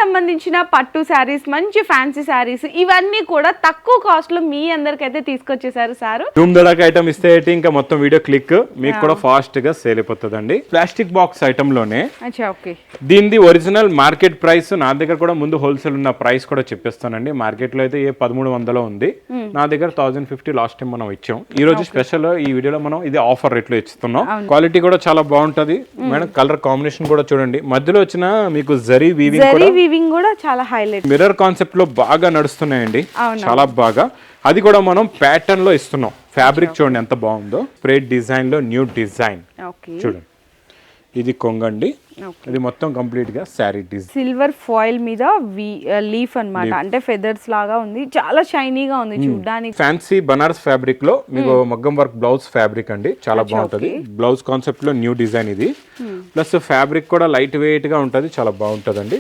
సంబంధించిన పట్టు శారీస్, మంచి ఫ్యాన్సీ శారీస్ ఇవన్నీ కూడా తక్కువ కాస్ట్ లో మీ అందరికైతే తీసుకొచ్చేసారు సార్. ధూమ్ ధడాక్ ఐటమ్ ఇస్తే ఇంకా మొత్తం వీడియో క్లిక్ మీకు కూడా ఫాస్ట్ గా సేల్ అయిపోతుందండి. ప్లాస్టిక్ బాక్స్ ఐటమ్ లోనే దీనిది ఒరిజినల్ మార్కెట్ ప్రైస్, నా దగ్గర కూడా ముందు హోల్సేల్ ఉన్న ప్రైస్ కూడా చెప్పేస్తానండి. మార్కెట్ లో అయితే 1300 ఉంది, నా దగ్గర 1050 లాస్ట్ టైం మనం ఇచ్చాం. ఈ రోజు స్పెషల్ ఈ వీడియోలో మనం ఇది ఆఫర్ రేట్ లో ఇస్తున్నాం. క్వాలిటీ కూడా చాలా బాగుంటది మేడం. కలర్ కాంబినేషన్ కూడా చూడండి, మధ్యలో వచ్చిన మీకు జరీ వీవింగ్ కూడా చాలా హైలైట్, మిర్రర్ కాన్సెప్ట్ లో బాగా నడుస్తున్నాయండి, చాలా బాగా. అది కూడా మనం ప్యాటర్న్ లో ఇస్తున్నాం. ఫ్యాబ్రిక్ చూడండి ఎంత బాగుందో, స్ప్రెడ్ డిజైన్ లో న్యూ డిజైన్ చూడండి. ఇది కొంగండి, ఇది మొత్తం కంప్లీట్ గా శారీ డిజైన్, సిల్వర్ ఫాయిల్ మీద లీఫ్ అన్నమాట, అంటే ఫెదర్స్ లాగా ఉంది, చాలా షైనీగా ఉంది చూడడానికి. ఫ్యాన్సీ బనారస్ ఫ్యాబ్రిక్ లో మీకు మగ్గం వర్క్ బ్లౌజ్ ఫ్యాబ్రిక్ అండి, చాలా బాగుంటది. బ్లౌజ్ కాన్సెప్ట్ లో న్యూ డిజైన్ ఇది, ప్లస్ ఫ్యాబ్రిక్ కూడా లైట్ వెయిట్ గా ఉంటది, చాలా బాగుంటదండి.